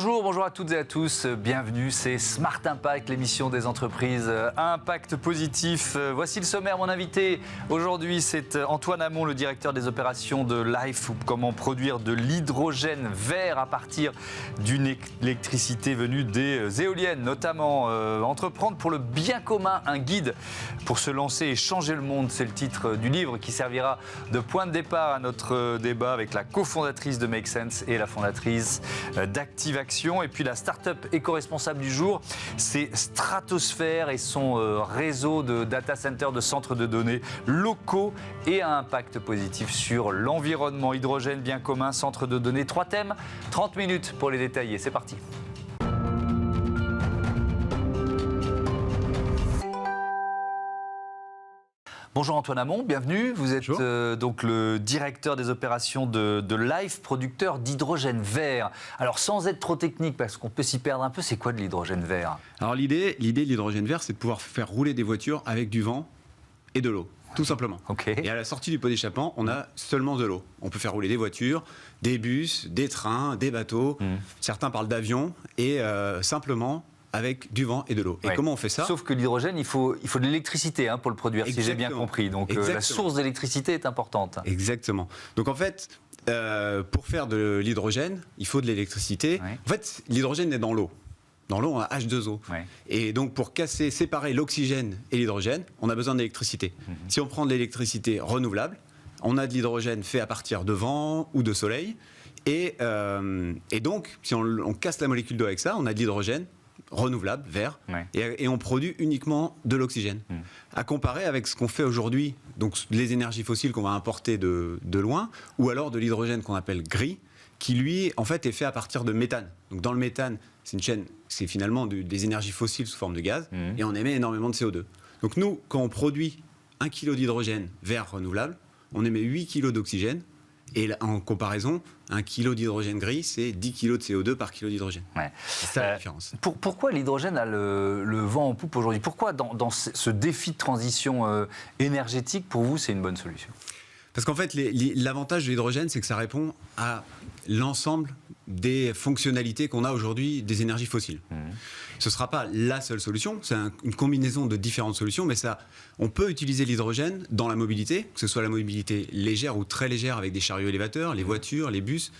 Bonjour à toutes et à tous, bienvenue, c'est Smart Impact, l'émission des entreprises à impact positif. Voici le sommaire, mon invité aujourd'hui c'est Antoine Hamon, le directeur des opérations de Life, ou comment produire de l'hydrogène vert à partir d'une électricité venue des éoliennes, notamment entreprendre pour le bien commun, un guide pour se lancer et changer le monde, c'est le titre du livre qui servira de point de départ à notre débat avec la cofondatrice de Make Sense et la fondatrice d'Activation. Et puis la start-up éco-responsable du jour, c'est Stratosphère et son réseau de data centers, de centres de données locaux et à impact positif sur l'environnement. Hydrogène, bien commun, centre de données. 3 thèmes, 30 minutes pour les détailler. C'est parti. Bonjour Antoine Hamon, bienvenue. Vous êtes donc le directeur des opérations de Life, producteur d'hydrogène vert. Alors sans être trop technique, parce qu'on peut s'y perdre un peu, c'est quoi de l'hydrogène vert? Alors l'idée de l'hydrogène vert, c'est de pouvoir faire rouler des voitures avec du vent et de l'eau, tout simplement. Okay. Et à la sortie du pot d'échappement, on a seulement de l'eau. On peut faire rouler des voitures, des bus, des trains, des bateaux. Certains parlent d'avions et simplement avec du vent et de l'eau. Et comment on fait ça? Sauf que l'hydrogène, il faut de l'électricité pour le produire, si j'ai bien compris. Donc la source d'électricité est importante. Exactement. Donc en fait, pour faire de l'hydrogène, il faut de l'électricité. En fait, l'hydrogène est dans l'eau. Dans l'eau, on a H2O. Et donc pour séparer l'oxygène et l'hydrogène, on a besoin d'électricité. Si on prend de l'électricité renouvelable, on a de l'hydrogène fait à partir de vent ou de soleil. Et donc, si on casse la molécule d'eau avec ça, on a de l'hydrogène renouvelable, vert, et on produit uniquement de l'oxygène. À comparer avec ce qu'on fait aujourd'hui, donc les énergies fossiles qu'on va importer de loin, ou alors de l'hydrogène qu'on appelle gris, qui lui, en fait, est fait à partir de méthane. Donc dans le méthane, c'est une chaîne, c'est finalement des énergies fossiles sous forme de gaz, et on émet énormément de CO2. Donc nous, quand on produit 1 kg d'hydrogène vert renouvelable, on émet 8 kg d'oxygène. Et en comparaison, 1 kg d'hydrogène gris, c'est 10 kg de CO2 par kilo d'hydrogène. C'est ça la différence. Pourquoi l'hydrogène a le vent en poupe aujourd'hui? Pourquoi dans ce défi de transition énergétique, pour vous, c'est une bonne solution? Parce qu'en fait, l'avantage de l'hydrogène, c'est que ça répond à l'ensemble des fonctionnalités qu'on a aujourd'hui des énergies fossiles. Ce ne sera pas la seule solution, c'est une combinaison de différentes solutions, mais on peut utiliser l'hydrogène dans la mobilité, que ce soit la mobilité légère ou très légère avec des chariots élévateurs, les voitures, les bus,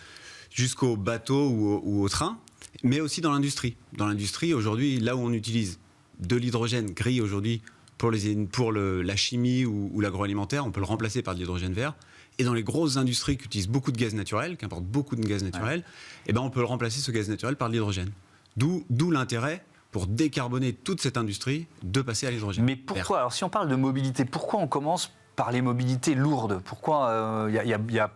jusqu'aux bateaux ou aux trains, mais aussi dans l'industrie. Dans l'industrie, aujourd'hui, là où on utilise de l'hydrogène gris aujourd'hui pour la chimie ou l'agroalimentaire, on peut le remplacer par de l'hydrogène vert. Et dans les grosses industries qui utilisent beaucoup de gaz naturel, qui importent beaucoup de gaz naturel, on peut le remplacer, ce gaz naturel, par de l'hydrogène. D'où l'intérêt, pour décarboner toute cette industrie, de passer à l'hydrogène. Mais pourquoi, alors si on parle de mobilité, pourquoi on commence par les mobilités lourdes? Pourquoi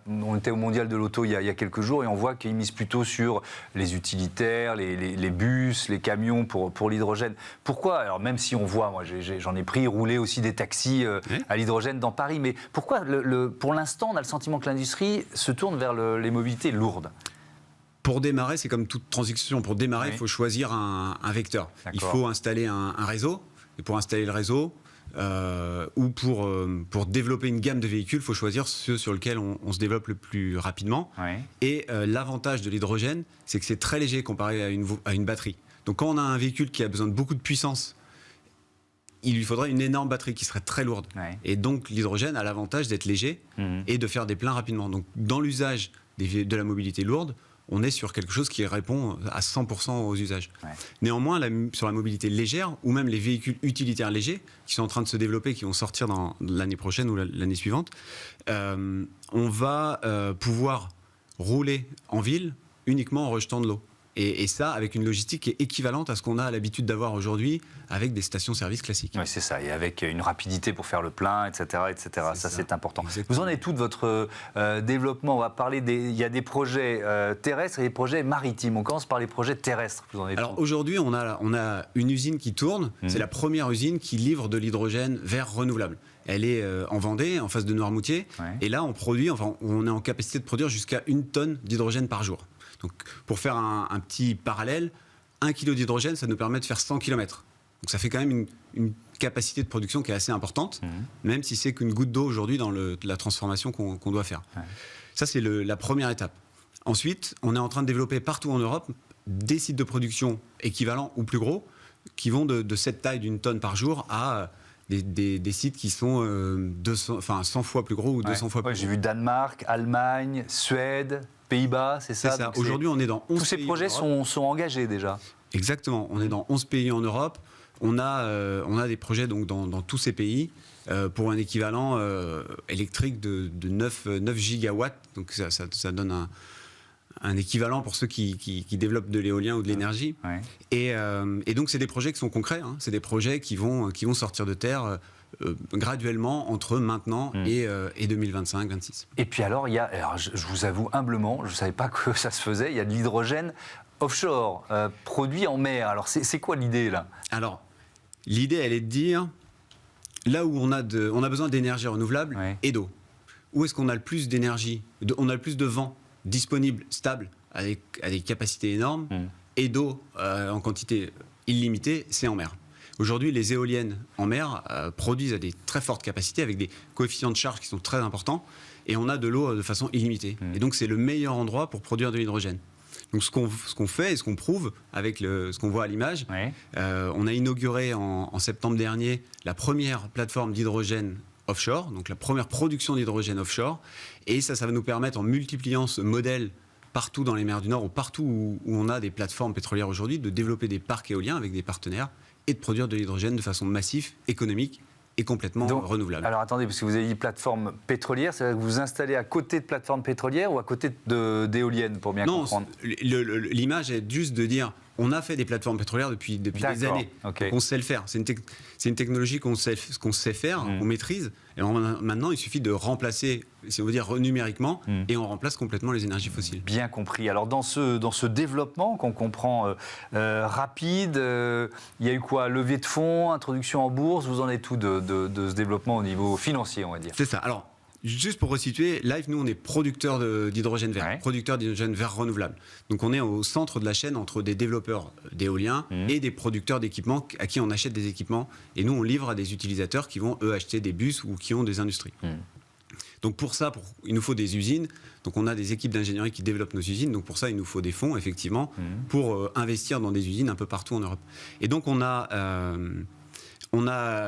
on était au mondial de l'auto il y a quelques jours et on voit qu'ils misent plutôt sur les utilitaires, les bus, les camions pour l'hydrogène. Pourquoi? Alors même si on voit, moi j'en ai pris rouler aussi des taxis à l'hydrogène dans Paris, mais pourquoi pour l'instant on a le sentiment que l'industrie se tourne vers les mobilités lourdes? Pour démarrer, c'est comme toute transition. Pour démarrer, il faut choisir un vecteur. Il faut installer un réseau. Et pour installer le réseau, ou pour développer une gamme de véhicules, il faut choisir ceux sur lesquels on se développe le plus rapidement. Et l'avantage de l'hydrogène, c'est que c'est très léger comparé à une batterie. Donc quand on a un véhicule qui a besoin de beaucoup de puissance, il lui faudrait une énorme batterie qui serait très lourde. Et donc l'hydrogène a l'avantage d'être léger et de faire des pleins rapidement. Donc dans l'usage de la mobilité lourde, on est sur quelque chose qui répond à 100% aux usages. Néanmoins, sur la mobilité légère, ou même les véhicules utilitaires légers, qui sont en train de se développer, qui vont sortir dans l'année prochaine ou l'année suivante, on va pouvoir rouler en ville uniquement en rejetant de l'eau. Et ça, avec une logistique qui est équivalente à ce qu'on a l'habitude d'avoir aujourd'hui avec des stations-service classiques. Oui, c'est ça. Et avec une rapidité pour faire le plein, etc. etc. Ça, c'est important. Exactement. Vous en êtes où de votre développement? On va parler il y a des projets terrestres et des projets maritimes. On commence par les projets terrestres. Vous en êtes Alors aujourd'hui, on a une usine qui tourne. C'est la première usine qui livre de l'hydrogène vert renouvelable. Elle est en Vendée, en face de Noirmoutier. Et là, on est en capacité de produire jusqu'à 1 tonne d'hydrogène par jour. Donc, pour faire un petit parallèle, 1 kg d'hydrogène, ça nous permet de faire 100 km. Donc ça fait quand même une capacité de production qui est assez importante, même si c'est qu'une goutte d'eau aujourd'hui dans la transformation qu'on doit faire. Ça, c'est la première étape. Ensuite, on est en train de développer partout en Europe des sites de production équivalents ou plus gros, qui vont de cette taille d'une tonne par jour à des sites qui sont 100 fois plus gros ou 200 fois plus gros. J'ai vu Danemark, Allemagne, Suède, Pays-Bas, c'est ça. C'est ça. Aujourd'hui, on est dans 11 pays. Tous ces projets sont engagés déjà. Exactement. On est dans 11 pays en Europe. On a des projets donc, dans tous ces pays pour un équivalent électrique de 9 gigawatts. Donc ça donne un équivalent pour ceux qui développent de l'éolien ou de l'énergie. Ouais. Et donc, c'est des projets qui sont concrets. Hein. C'est des projets qui vont sortir de terre graduellement entre maintenant et 2025-26. Et puis alors, je vous avoue humblement, je ne savais pas que ça se faisait, il y a de l'hydrogène offshore, produit en mer. Alors, c'est quoi l'idée, là? Alors, l'idée, elle est de dire, là où on a besoin d'énergie renouvelable et d'eau, où est-ce qu'on a le plus d'énergie, on a le plus de vent disponible, stable, à des capacités énormes, et d'eau en quantité illimitée, c'est en mer. Aujourd'hui, les éoliennes en mer produisent à des très fortes capacités, avec des coefficients de charge qui sont très importants, et on a de l'eau de façon illimitée. Et donc, c'est le meilleur endroit pour produire de l'hydrogène. Donc, ce qu'on fait et ce qu'on prouve avec ce qu'on voit à l'image, on a inauguré en septembre dernier la première plateforme d'hydrogène offshore, donc la première production d'hydrogène offshore, et ça va nous permettre, en multipliant ce modèle partout dans les mers du Nord ou partout où on a des plateformes pétrolières aujourd'hui, de développer des parcs éoliens avec des partenaires et de produire de l'hydrogène de façon massive, économique et complètement renouvelable. Alors attendez, parce que vous avez dit plateforme pétrolière, c'est-à-dire que vous vous installez à côté de plateforme pétrolière ou à côté d'éoliennes, pour bien comprendre? L'image est juste de dire, on a fait des plateformes pétrolières depuis des années, donc on sait le faire. C'est une technologie qu'on sait faire, qu'on maîtrise, et maintenant il suffit de remplacer, si on veut dire numériquement, et on remplace complètement les énergies fossiles. Bien compris. Alors dans ce développement qu'on comprend rapide, il y a eu quoi? Levée de fonds, introduction en bourse, vous en êtes où de ce développement au niveau financier, on va dire? C'est ça. Alors, juste pour resituer, Live, nous, on est producteur d'hydrogène vert, producteur d'hydrogène vert renouvelable. Donc, on est au centre de la chaîne entre des développeurs d'éolien et des producteurs d'équipements à qui on achète des équipements. Et nous, on livre à des utilisateurs qui vont, eux, acheter des bus ou qui ont des industries. Donc, pour ça, il nous faut des usines. Donc, on a des équipes d'ingénierie qui développent nos usines. Donc, pour ça, il nous faut des fonds, effectivement, pour investir dans des usines un peu partout en Europe. Et donc, on a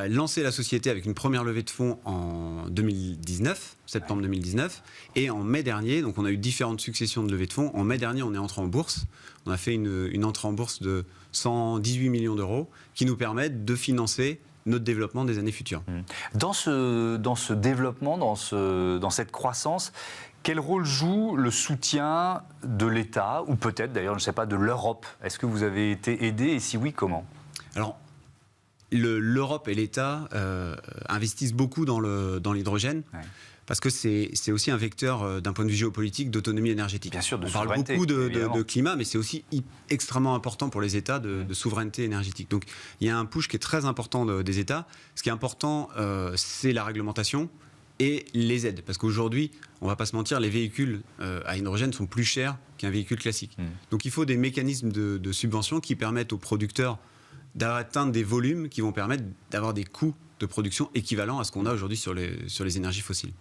lancé la société avec une première levée de fonds en 2019, septembre 2019, et en mai dernier, donc on a eu différentes successions de levées de fonds. En mai dernier, on est entré en bourse. On a fait une entrée en bourse de 118 millions d'euros qui nous permettent de financer notre développement des années futures. Dans ce développement, dans cette croissance, quel rôle joue le soutien de l'État, ou peut-être d'ailleurs, je ne sais pas, de l'Europe? Est-ce que vous avez été aidé, et si oui, comment? Alors, l'Europe et l'État investissent beaucoup dans l'hydrogène, parce que c'est aussi un vecteur d'un point de vue géopolitique d'autonomie énergétique. Bien sûr, on parle beaucoup de climat, mais c'est aussi extrêmement important pour les États de souveraineté énergétique. Donc il y a un push qui est très important des États. Ce qui est important, c'est la réglementation et les aides. Parce qu'aujourd'hui, on ne va pas se mentir, les véhicules à hydrogène sont plus chers qu'un véhicule classique. Donc il faut des mécanismes de subvention qui permettent aux producteurs d'atteindre des volumes qui vont permettre d'avoir des coûts de production équivalents à ce qu'on a aujourd'hui sur les énergies fossiles.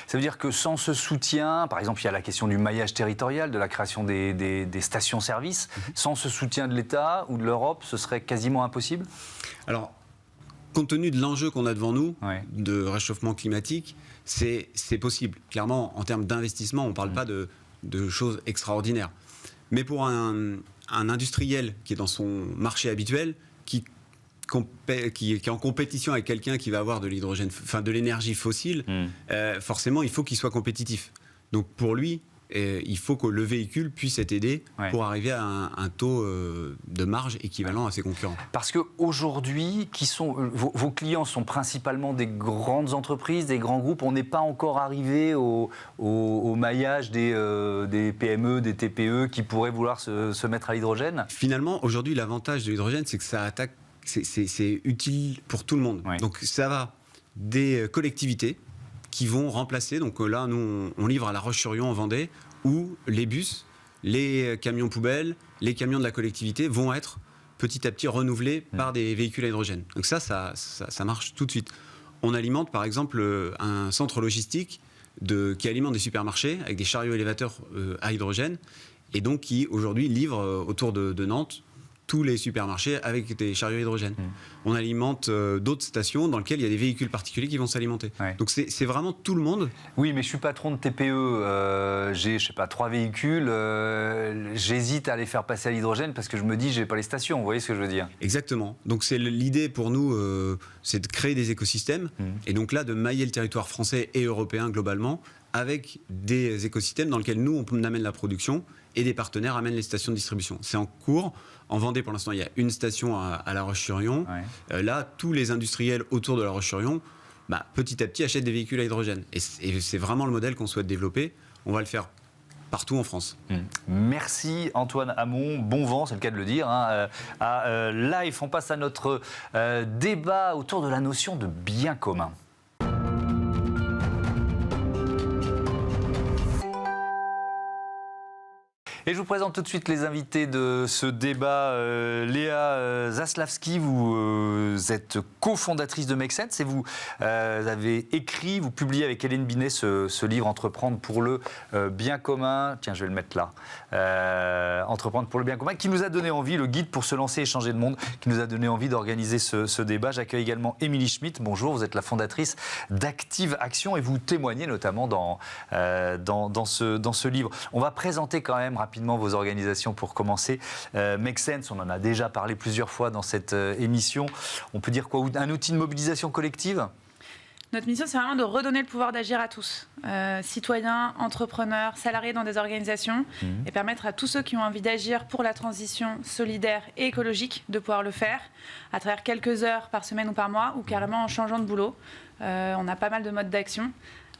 Ça veut dire que sans ce soutien, par exemple, il y a la question du maillage territorial, de la création des stations-service, sans ce soutien de l'État ou de l'Europe, ce serait quasiment impossible? Alors, compte tenu de l'enjeu qu'on a devant nous, de réchauffement climatique, c'est possible. Clairement, en termes d'investissement, on ne parle pas de choses extraordinaires. Mais pour un industriel qui est dans son marché habituel, qui est en compétition avec quelqu'un qui va avoir de l'hydrogène, enfin de l'énergie fossile, forcément, il faut qu'il soit compétitif. Donc pour lui, il faut que le véhicule puisse être aidé pour arriver à un taux de marge équivalent à ses concurrents. Parce qu'aujourd'hui, vos clients sont principalement des grandes entreprises, des grands groupes. On n'est pas encore arrivé au maillage des PME, des TPE qui pourraient vouloir se mettre à l'hydrogène. Finalement, aujourd'hui, l'avantage de l'hydrogène, c'est que ça attaque, c'est utile pour tout le monde. Donc ça va des collectivités qui vont remplacer, donc là, nous, on livre à La Roche-sur-Yon en Vendée, où les bus, les camions poubelles, les camions de la collectivité vont être petit à petit renouvelés par des véhicules à hydrogène. Donc ça marche tout de suite. On alimente, par exemple, un centre logistique qui alimente des supermarchés avec des chariots élévateurs à hydrogène. et donc qui aujourd'hui livre autour de Nantes tous les supermarchés avec des chariots hydrogène. On alimente d'autres stations dans lesquelles il y a des véhicules particuliers qui vont s'alimenter. Ouais. Donc c'est vraiment tout le monde. Oui, mais je suis patron de TPE, j'ai, je sais pas, 3 véhicules, j'hésite à les faire passer à l'hydrogène parce que je me dis, j'ai pas les stations, vous voyez ce que je veux dire? Exactement. Donc c'est l'idée pour nous, c'est de créer des écosystèmes, et donc là, de mailler le territoire français et européen globalement, avec des écosystèmes dans lesquels nous, on amène la production, et des partenaires amènent les stations de distribution. C'est en cours. En Vendée, pour l'instant, il y a une station à La Roche-sur-Yon. Ouais. Là, tous les industriels autour de La Roche-sur-Yon, petit à petit, achètent des véhicules à hydrogène. Et c'est vraiment le modèle qu'on souhaite développer. On va le faire partout en France. Merci Antoine Hamon, bon vent, c'est le cas de le dire, à Life. On passe à notre débat autour de la notion de bien commun. Et je vous présente tout de suite les invités de ce débat. Léa Zaslavski, vous êtes cofondatrice de Make Sense et vous avez écrit, vous publiez avec Hélène Binet ce livre Entreprendre pour le bien commun. Tiens, je vais le mettre là. Entreprendre pour le bien commun, qui nous a donné envie, le guide pour se lancer et changer de monde, qui nous a donné envie d'organiser ce débat. J'accueille également Émilie Schmitt. Bonjour, vous êtes la fondatrice d'Active Action et vous témoignez notamment dans ce livre. On va présenter quand même rapidement vos organisations pour commencer. Make Sense, on en a déjà parlé plusieurs fois dans cette émission. On peut dire quoi? Un outil de mobilisation collective? Notre mission, c'est vraiment de redonner le pouvoir d'agir à tous, citoyens, entrepreneurs, salariés dans des organisations, et permettre à tous ceux qui ont envie d'agir pour la transition solidaire et écologique de pouvoir le faire à travers quelques heures par semaine ou par mois, ou carrément en changeant de boulot. On a pas mal de modes d'action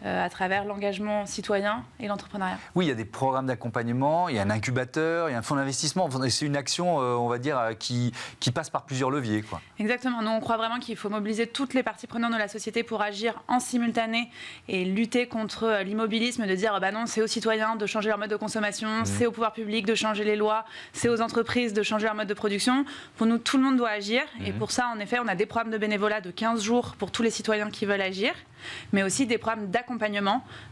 à travers l'engagement citoyen et l'entrepreneuriat. Oui, il y a des programmes d'accompagnement, il y a un incubateur, il y a un fonds d'investissement. C'est une action, on va dire, qui passe par plusieurs leviers, quoi. Exactement. Nous, on croit vraiment qu'il faut mobiliser toutes les parties prenantes de la société pour agir en simultané et lutter contre l'immobilisme, de dire non, c'est aux citoyens de changer leur mode de consommation, c'est au pouvoir public de changer les lois, c'est aux entreprises de changer leur mode de production. Pour nous, tout le monde doit agir. Et pour ça, en effet, on a des programmes de bénévolat de 15 jours pour tous les citoyens qui veulent agir, mais aussi des programmes d'accompagnement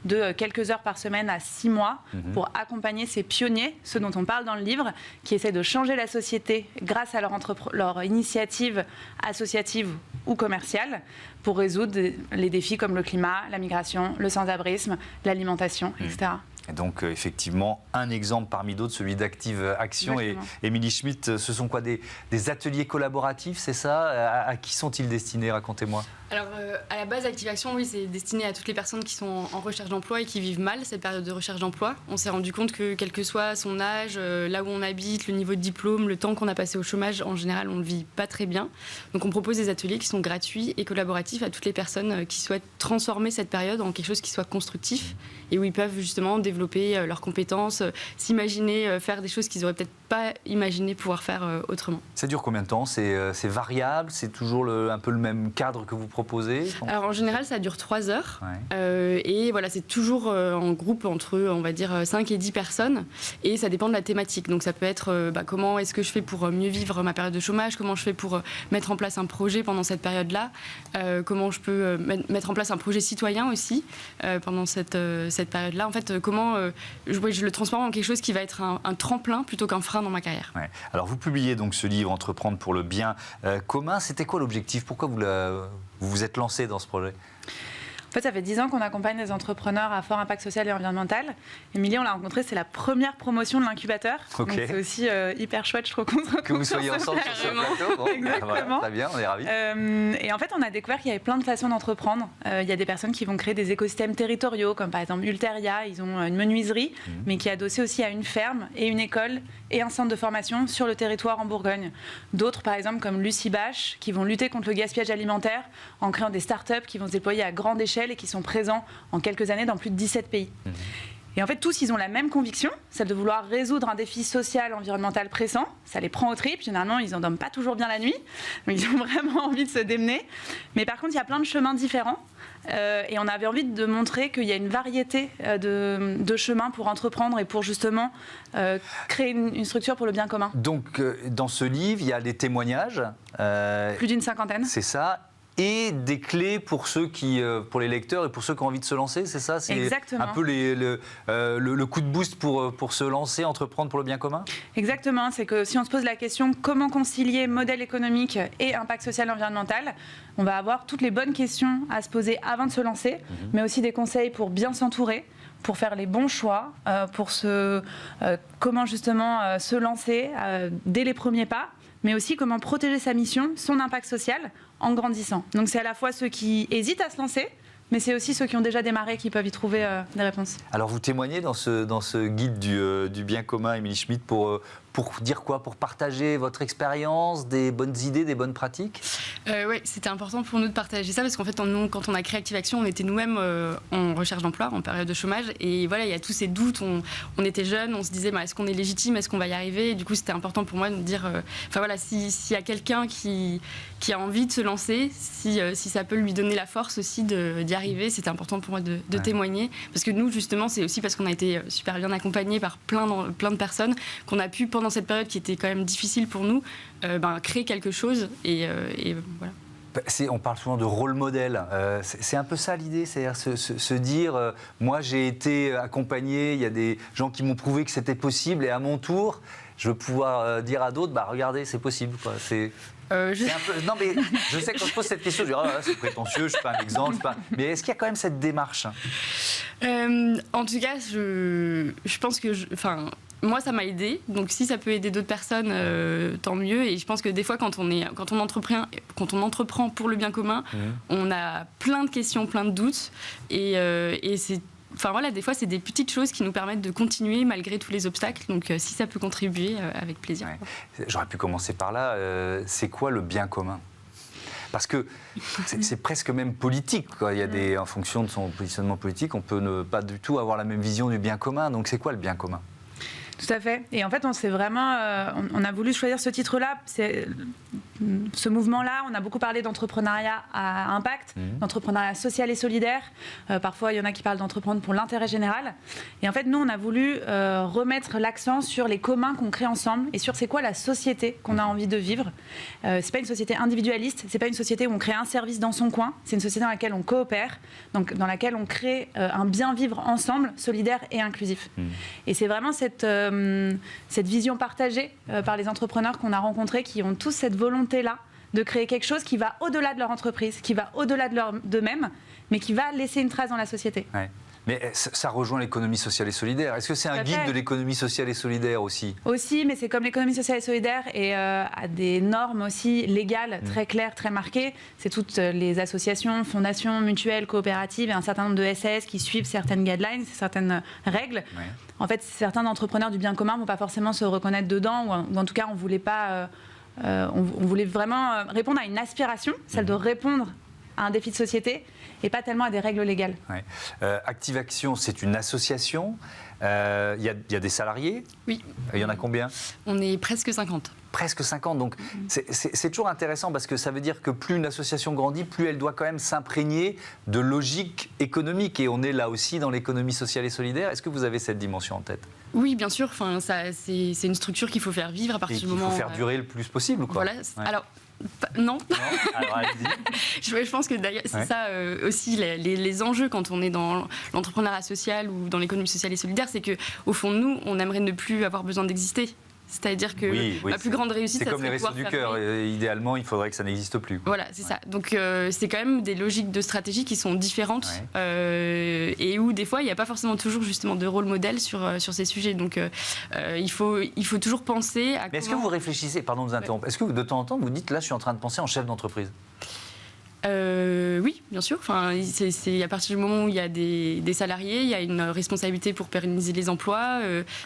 de quelques heures par semaine à 6 mois pour accompagner ces pionniers, ceux dont on parle dans le livre, qui essaient de changer la société grâce à leur initiative associative ou commerciale pour résoudre les défis comme le climat, la migration, le sans-abrisme, l'alimentation, etc. Et donc, effectivement, un exemple parmi d'autres, celui d'Active Action. Exactement. Et Émilie Schmitt, ce sont quoi, des ateliers collaboratifs, c'est ça? À qui sont-ils destinés? Racontez-moi. Alors, à la base, Active Action, oui, c'est destiné à toutes les personnes qui sont en recherche d'emploi et qui vivent mal cette période de recherche d'emploi. On s'est rendu compte que, quel que soit son âge, là où on habite, le niveau de diplôme, le temps qu'on a passé au chômage, en général, on ne le vit pas très bien. Donc, on propose des ateliers qui sont gratuits et collaboratifs à toutes les personnes qui souhaitent transformer cette période en quelque chose qui soit constructif et où ils peuvent justement développer leurs compétences, s'imaginer faire des choses qu'ils n'auraient peut-être pas imaginé pouvoir faire autrement. Ça dure combien de temps? C'est variable? C'est toujours un peu le même cadre que vous proposez? Alors en général, ça dure 3 heures. Ouais. Et voilà, c'est toujours en groupe entre, on va dire, 5 et 10 personnes. Et ça dépend de la thématique. Donc ça peut être comment est-ce que je fais pour mieux vivre ma période de chômage? Comment je fais pour mettre en place un projet pendant cette période-là? Comment je peux mettre en place un projet citoyen aussi pendant cette période-là? En fait, comment je le transforme en quelque chose qui va être un tremplin plutôt qu'un frein dans ma carrière. Ouais. Alors vous publiez donc ce livre Entreprendre pour le bien commun. C'était quoi l'objectif? Pourquoi vous vous êtes lancé dans ce projet? En fait, ça fait 10 ans qu'on accompagne des entrepreneurs à fort impact social et environnemental. Émilie, on l'a rencontrée, c'est la première promotion de l'incubateur. Okay. Donc c'est aussi hyper chouette, je trouve, que vous soyez ensemble sur ce plateau. Bon, exactement. Voilà, très bien, on est ravis. Et en fait, on a découvert qu'il y avait plein de façons d'entreprendre. Il y a des personnes qui vont créer des écosystèmes territoriaux, comme par exemple Ulteria, ils ont une menuiserie, mais qui est adossée aussi à une ferme et une école et un centre de formation sur le territoire en Bourgogne. D'autres, par exemple, comme Lucie Bache, qui vont lutter contre le gaspillage alimentaire en créant des startups qui vont se déployer à grande échelle et qui sont présents en quelques années dans plus de 17 pays. Et en fait, tous, ils ont la même conviction, celle de vouloir résoudre un défi social, environnemental pressant. Ça les prend aux tripes. Généralement, ils n'en dorment pas toujours bien la nuit. Donc, ils ont vraiment envie de se démener. Mais par contre, il y a plein de chemins différents. Et on avait envie de montrer qu'il y a une variété de chemins pour entreprendre et pour justement créer une structure pour le bien commun. Donc, dans ce livre, il y a des témoignages. Plus d'une 50aine. C'est ça. et des clés pour pour les lecteurs et pour ceux qui ont envie de se lancer, c'est ça? C'est Exactement. un peu le coup de boost pour se lancer, entreprendre pour le bien commun? Exactement, c'est que si on se pose la question comment concilier modèle économique et impact social et environnemental, on va avoir toutes les bonnes questions à se poser avant de se lancer, mais aussi des conseils pour bien s'entourer, pour faire les bons choix, pour comment justement se lancer dès les premiers pas, mais aussi comment protéger sa mission, son impact social en grandissant. Donc c'est à la fois ceux qui hésitent à se lancer, mais c'est aussi ceux qui ont déjà démarré qui peuvent y trouver des réponses. Alors vous témoignez dans ce guide du bien commun, Émilie Schmitt, pour dire quoi? Pour partager votre expérience, des bonnes idées, des bonnes pratiques? Oui, c'était important pour nous de partager ça parce qu'en fait, quand on a créé Active Action, on était nous-mêmes en recherche d'emploi, en période de chômage. Et voilà, il y a tous ces doutes. On était jeunes, on se disait est-ce qu'on est légitime, est-ce qu'on va y arriver? Et du coup, c'était important pour moi de me dire s'il y a quelqu'un qui a envie de se lancer, si ça peut lui donner la force aussi d'y arriver, c'était important pour moi de témoigner. Parce que nous, justement, c'est aussi parce qu'on a été super bien accompagnés par plein de personnes qu'on a pu, pendant cette période qui était quand même difficile pour nous, créer quelque chose et voilà. On parle souvent de rôle modèle. C'est un peu ça l'idée, c'est-à-dire se dire moi j'ai été accompagné, il y a des gens qui m'ont prouvé que c'était possible et à mon tour, je veux pouvoir dire à d'autres regardez, c'est possible, quoi. Non mais je sais que quand je pose cette question, je dis c'est prétentieux, je ne suis pas un exemple, mais est-ce qu'il y a quand même cette démarche? En tout cas, je pense que moi, ça m'a aidé. Donc, si ça peut aider d'autres personnes, tant mieux. Et je pense que des fois, quand on entreprend pour le bien commun, on a plein de questions, plein de doutes. Et c'est... des fois, c'est des petites choses qui nous permettent de continuer malgré tous les obstacles. Donc, si ça peut contribuer, avec plaisir. Ouais. J'aurais pu commencer par là. C'est quoi le bien commun? Parce que c'est presque même politique, quoi. Il y a en fonction de son positionnement politique, on peut ne pas du tout avoir la même vision du bien commun. Donc, c'est quoi le bien commun? Tout à fait. Et en fait, on a voulu choisir ce titre-là. Ce mouvement-là, on a beaucoup parlé d'entrepreneuriat à impact, d'entrepreneuriat social et solidaire. Parfois, il y en a qui parlent d'entreprendre pour l'intérêt général. Et en fait, nous, on a voulu remettre l'accent sur les communs qu'on crée ensemble et sur c'est quoi la société qu'on a envie de vivre. C'est pas une société individualiste, c'est pas une société où on crée un service dans son coin. C'est une société dans laquelle on coopère, donc dans laquelle on crée un bien vivre ensemble, solidaire et inclusif. Et c'est vraiment cette vision partagée par les entrepreneurs qu'on a rencontrés qui ont tous cette volonté-là de créer quelque chose qui va au-delà de leur entreprise, qui va au-delà d'eux-mêmes, mais qui va laisser une trace dans la société. Ouais. Mais ça rejoint l'économie sociale et solidaire. Est-ce que c'est un guide de l'économie sociale et solidaire aussi? Aussi, mais c'est comme l'économie sociale et solidaire et a des normes aussi légales très claires, très marquées. C'est toutes les associations, fondations, mutuelles, coopératives et un certain nombre de SAS qui suivent certaines guidelines, certaines règles. Ouais. En fait, certains entrepreneurs du bien commun ne vont pas forcément se reconnaître dedans, ou en tout cas, on voulait pas... on voulait vraiment répondre à une aspiration, celle de répondre à un défi de société et pas tellement à des règles légales. Ouais. Active Action, c'est une association. Il y a des salariés? Oui. Il y en a combien? On est presque 50. Presque 50, donc c'est toujours intéressant parce que ça veut dire que plus une association grandit, plus elle doit quand même s'imprégner de logique économique. Et on est là aussi dans l'économie sociale et solidaire. Est-ce que vous avez cette dimension en tête? Oui, bien sûr. C'est une structure qu'il faut faire vivre à partir du moment... Il faut faire durer le plus possible, quoi. Voilà. Ouais. Alors, non. Alors, allez-y. Je pense que d'ailleurs, c'est ça aussi les enjeux quand on est dans l'entrepreneuriat social ou dans l'économie sociale et solidaire, c'est qu'au fond de nous, on aimerait ne plus avoir besoin d'exister. C'est-à-dire que ma plus grande réussite, c'est comme les Restos du Cœur. Idéalement, il faudrait que ça n'existe plus. Voilà, c'est ça. Donc, c'est quand même des logiques de stratégie qui sont différentes et où, des fois, il n'y a pas forcément toujours justement de rôle modèle sur ces sujets. Donc, il faut toujours penser à... Mais est-ce que vous réfléchissez, pardon de vous interrompre, est-ce que de temps en temps, vous dites, là, je suis en train de penser en chef d'entreprise? Oui, bien sûr. C'est à partir du moment où il y a des salariés, il y a une responsabilité pour pérenniser les emplois.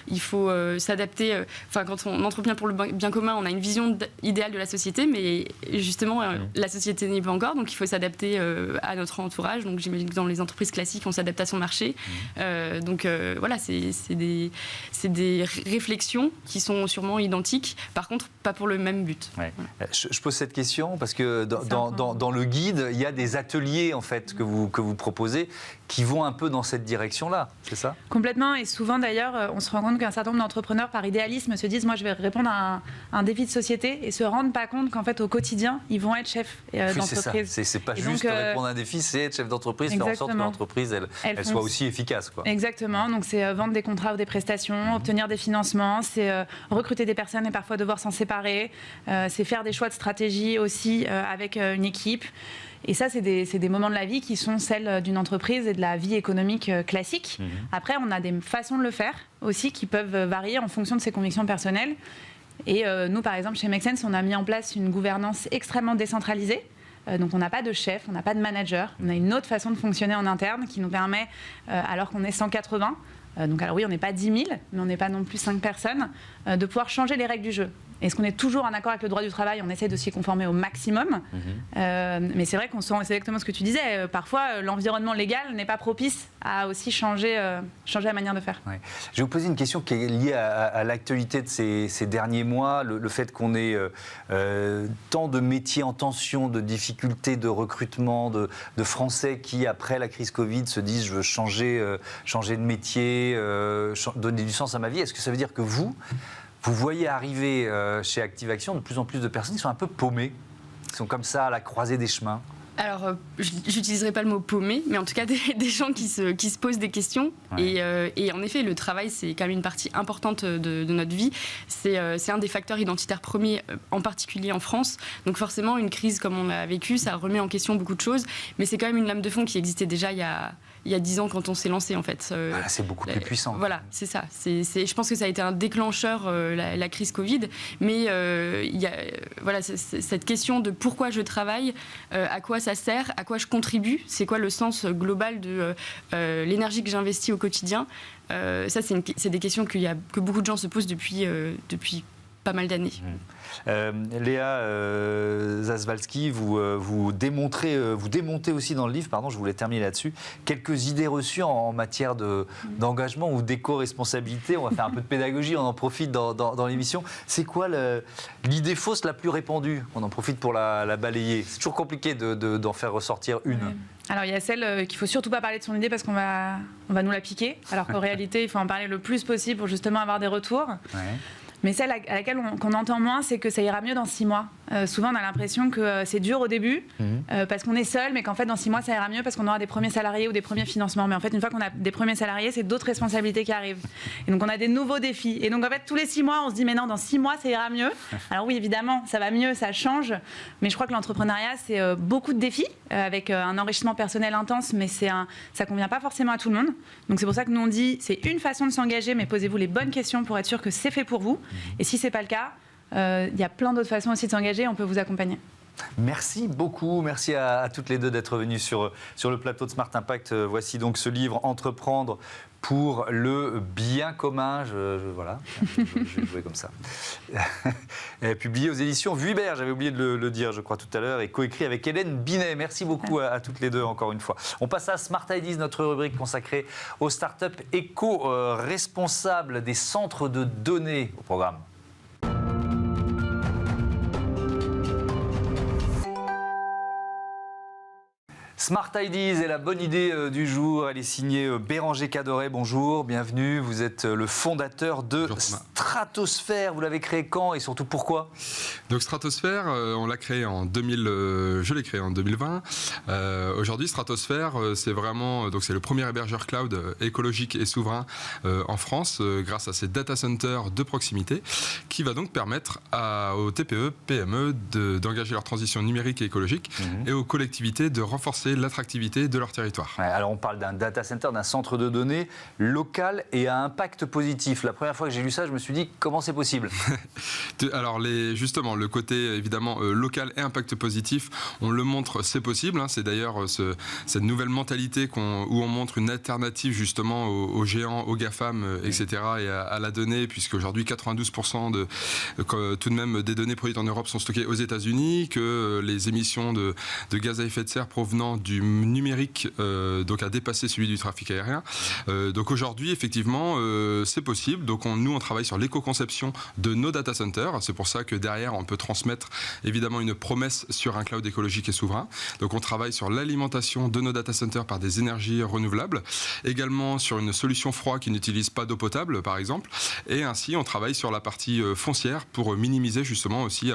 Il faut s'adapter. Quand on entreprend pour le bien commun, on a une vision idéale de la société, mais justement, la société n'y est pas encore. Donc, il faut s'adapter à notre entourage. Donc, j'imagine que dans les entreprises classiques, on s'adapte à son marché. Voilà, c'est des réflexions qui sont sûrement identiques. Par contre, pas pour le même but. Ouais. Voilà. Je pose cette question parce que dans le guide, Covid, il y a des ateliers en fait que vous proposez qui vont un peu dans cette direction-là, c'est ça? Complètement, et souvent d'ailleurs, on se rend compte qu'un certain nombre d'entrepreneurs, par idéalisme, se disent moi je vais répondre à un défi de société et se rendent pas compte qu'en fait au quotidien, ils vont être chefs d'entreprise. C'est pas juste répondre à un défi, c'est être chef d'entreprise, faire en sorte que l'entreprise elle soit aussi efficace, quoi. Exactement, donc c'est vendre des contrats ou des prestations, obtenir des financements, c'est recruter des personnes et parfois devoir s'en séparer, c'est faire des choix de stratégie aussi avec une équipe. Et ça, c'est des moments de la vie qui sont celles d'une entreprise et de la vie économique classique. Après, on a des façons de le faire aussi qui peuvent varier en fonction de ses convictions personnelles. Et nous, par exemple, chez Make Sense, on a mis en place une gouvernance extrêmement décentralisée. Donc on n'a pas de chef, on n'a pas de manager. On a une autre façon de fonctionner en interne qui nous permet, alors qu'on est 180, donc alors oui, on n'est pas 10 000, mais on n'est pas non plus 5 personnes, de pouvoir changer les règles du jeu. Est-ce qu'on est toujours en accord avec le droit du travail? On essaie de s'y conformer au maximum. Mais c'est vrai qu'on sent, c'est exactement ce que tu disais, parfois l'environnement légal n'est pas propice à aussi changer la manière de faire. Ouais. Je vais vous poser une question qui est liée à l'actualité de ces derniers mois, le fait qu'on ait tant de métiers en tension, de difficultés de recrutement, de Français qui, après la crise Covid, se disent je veux changer de métier, donner du sens à ma vie. Est-ce que ça veut dire que vous voyez arriver chez Active Action de plus en plus de personnes qui sont un peu paumées, qui sont comme ça à la croisée des chemins? Alors, j'utiliserai pas le mot paumé, mais en tout cas des gens qui se posent des questions. Ouais. Et en effet, le travail, c'est quand même une partie importante de notre vie. C'est un des facteurs identitaires premiers, en particulier en France. Donc forcément, une crise comme on l'a vécu, ça remet en question beaucoup de choses. Mais c'est quand même une lame de fond qui existait déjà il y a 10 ans quand on s'est lancé, en fait. C'est beaucoup plus puissant. Voilà, c'est ça. Je pense que ça a été un déclencheur, la crise Covid. Mais il y a cette question de pourquoi je travaille, à quoi ça sert, à quoi je contribue, c'est quoi le sens global de l'énergie que j'investis au quotidien. Ça, c'est des questions que beaucoup de gens se posent depuis pas mal d'années. Léa Zasvalski, vous démontez aussi dans le livre, je voulais terminer là-dessus, quelques idées reçues en matière d'engagement ou d'éco-responsabilité. On va faire un peu de pédagogie, on en profite dans l'émission. C'est quoi l'idée fausse la plus répandue? On en profite pour la balayer. C'est toujours compliqué d'en faire ressortir une. Ouais. Alors il y a celle qu'il ne faut surtout pas parler de son idée parce qu'on va nous la piquer, alors qu'en réalité il faut en parler le plus possible pour justement avoir des retours. Ouais. Mais celle à laquelle qu'on entend moins, c'est que ça ira mieux dans 6 mois. Souvent, on a l'impression que c'est dur au début, parce qu'on est seul, mais qu'en fait, dans 6 mois, ça ira mieux parce qu'on aura des premiers salariés ou des premiers financements. Mais en fait, une fois qu'on a des premiers salariés, c'est d'autres responsabilités qui arrivent. Et donc, on a des nouveaux défis. Et donc, en fait, tous les 6 mois, on se dit, mais non, dans 6 mois, ça ira mieux. Alors oui, évidemment, ça va mieux, ça change. Mais je crois que l'entrepreneuriat, c'est beaucoup de défis, avec un enrichissement personnel intense, mais ça ne convient pas forcément à tout le monde. Donc, c'est pour ça que nous, on dit, c'est une façon de s'engager, mais posez-vous les bonnes questions pour être sûr que c'est fait pour vous. Et si ce n'est pas le cas, il y a plein d'autres façons aussi de s'engager, on peut vous accompagner. Merci beaucoup, merci à toutes les deux d'être venues sur le plateau de Smart Impact. Voici donc ce livre, Entreprendre pour le bien commun. Voilà, je vais jouer comme ça. Publié aux éditions Vuibert, j'avais oublié de le dire, je crois, tout à l'heure, et coécrit avec Hélène Binet. Merci beaucoup à toutes les deux, encore une fois. On passe à Smart Ideas, notre rubrique consacrée aux startups éco-responsables des centres de données au programme. Smart Ideas est la bonne idée du jour. Elle est signée Béranger Cadoret. Bonjour, bienvenue. Vous êtes le fondateur de Stratosphère. Vous l'avez créé quand et surtout pourquoi? Donc Stratosphère, on l'a créé en 2020. Aujourd'hui, Stratosphère, c'est vraiment c'est le premier hébergeur cloud écologique et souverain en France, grâce à ses data centers de proximité, qui va donc permettre aux TPE, PME d'engager leur transition numérique et écologique et aux collectivités de renforcer l'attractivité de leur territoire. Ouais, alors on parle d'un data center, d'un centre de données local et à impact positif. La première fois que j'ai lu ça, je me suis dit comment c'est possible? Alors justement, le côté évidemment local et impact positif, on le montre, c'est possible. C'est d'ailleurs cette nouvelle mentalité où on montre une alternative justement aux géants, aux GAFAM, etc. et à la donnée, puisque aujourd'hui 92% tout de même des données produites en Europe sont stockées aux États-Unis, que les émissions de gaz à effet de serre provenant du numérique donc à dépasser celui du trafic aérien. Donc aujourd'hui, effectivement, c'est possible. Donc nous, on travaille sur l'éco-conception de nos data centers. C'est pour ça que derrière, on peut transmettre évidemment une promesse sur un cloud écologique et souverain. Donc on travaille sur l'alimentation de nos data centers par des énergies renouvelables, également sur une solution froid qui n'utilise pas d'eau potable, par exemple. Et ainsi, on travaille sur la partie foncière pour minimiser justement aussi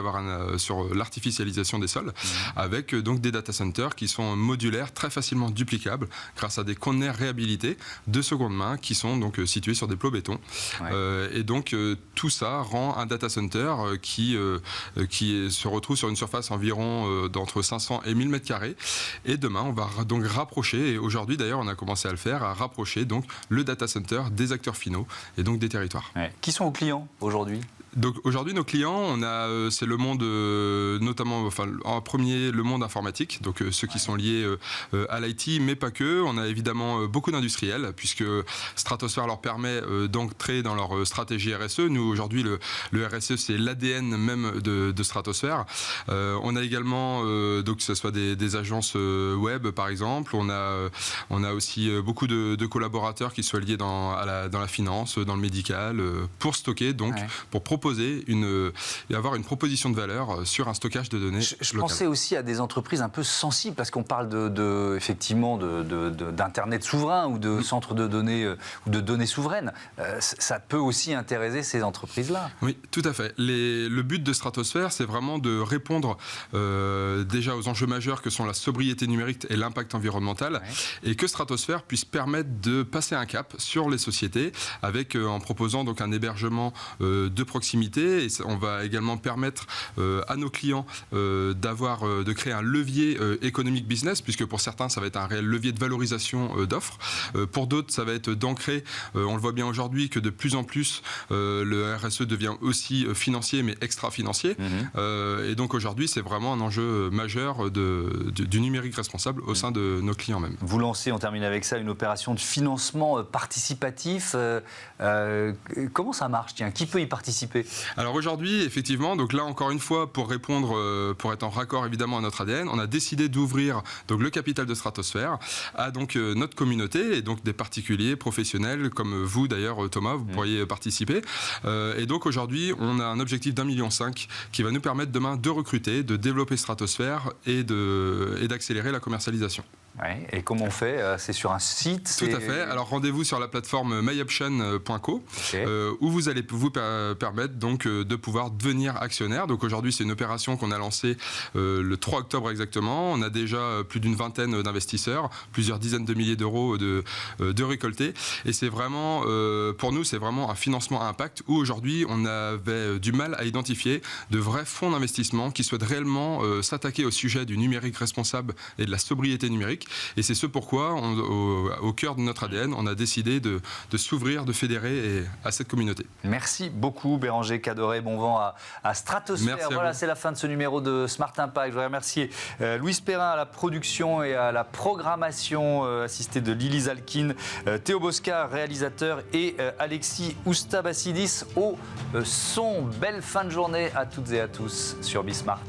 sur l'artificialisation des sols, avec donc des data centers qui sont modulaires, très facilement duplicables, grâce à des conteneurs réhabilités de seconde main qui sont donc situés sur des plots béton. Et donc tout ça rend un data center qui se retrouve sur une surface environ d'entre 500 et 1000 m². Et demain, on va donc rapprocher, et aujourd'hui d'ailleurs on a commencé à le faire, à rapprocher donc le data center des acteurs finaux et donc des territoires. Qui sont vos clients aujourd'hui ? Donc aujourd'hui, nos clients, c'est le monde, notamment, enfin en premier, le monde informatique, donc ceux qui sont liés à l'IT, mais pas que. On a évidemment beaucoup d'industriels, puisque Stratosphere leur permet d'entrer dans leur stratégie RSE. Nous, aujourd'hui, le RSE, c'est l'ADN même de Stratosphere. On a également, donc que ce soit des agences web, par exemple. On a aussi beaucoup de collaborateurs qui soient liés dans la finance, dans le médical, pour stocker, donc pour proposer et avoir une proposition de valeur sur un stockage de données. Je pensais aussi à des entreprises un peu sensibles, parce qu'on parle effectivement d'Internet souverain ou de centres de données ou de données souveraines. Ça peut aussi intéresser ces entreprises-là. Oui, tout à fait. Le but de Stratosphere, c'est vraiment de répondre déjà aux enjeux majeurs que sont la sobriété numérique et l'impact environnemental, et que Stratosphere puisse permettre de passer un cap sur les sociétés en proposant donc un hébergement de proximité. Et on va également permettre à nos clients de créer un levier économique business, puisque pour certains, ça va être un réel levier de valorisation d'offres. Pour d'autres, ça va être d'ancrer, on le voit bien aujourd'hui, que de plus en plus, le RSE devient aussi financier, mais extra-financier. Et donc aujourd'hui, c'est vraiment un enjeu majeur du numérique responsable au sein de nos clients même. Vous lancez, on termine avec ça, une opération de financement participatif. Comment ça marche ? Tiens, qui peut y participer ? Alors aujourd'hui, effectivement, donc là encore une fois, pour répondre, pour être en raccord évidemment à notre ADN, on a décidé d'ouvrir donc le capital de Stratosphere à donc notre communauté, et donc des particuliers, professionnels comme vous d'ailleurs, Thomas, vous pourriez participer. Et donc aujourd'hui, on a un objectif d'1,5 million qui va nous permettre demain de recruter, de développer Stratosphere et d'accélérer la commercialisation. Et comment on fait ? C'est sur un site ? Tout à fait. Alors rendez-vous sur la plateforme myoption.co où vous allez vous permettre donc de pouvoir devenir actionnaire. Donc aujourd'hui, c'est une opération qu'on a lancée le 3 octobre exactement. On a déjà plus d'une vingtaine d'investisseurs, plusieurs dizaines de milliers d'euros de récoltés. Et c'est vraiment, pour nous, c'est vraiment un financement à impact où aujourd'hui, on avait du mal à identifier de vrais fonds d'investissement qui souhaitent réellement s'attaquer au sujet du numérique responsable et de la sobriété numérique. Et c'est ce pourquoi, au cœur de notre ADN, on a décidé de s'ouvrir, de fédérer à cette communauté. Merci beaucoup, Béranger Cadoré. Bon vent à Stratosphere. Merci voilà, c'est la fin de ce numéro de Smart Impact. Je voudrais remercier Louise Perrin à la production et à la programmation, assistée de Lily Zalkin, Théo Bosca, réalisateur, et Alexis Oustabassidis au son. Belle fin de journée à toutes et à tous sur Bismart.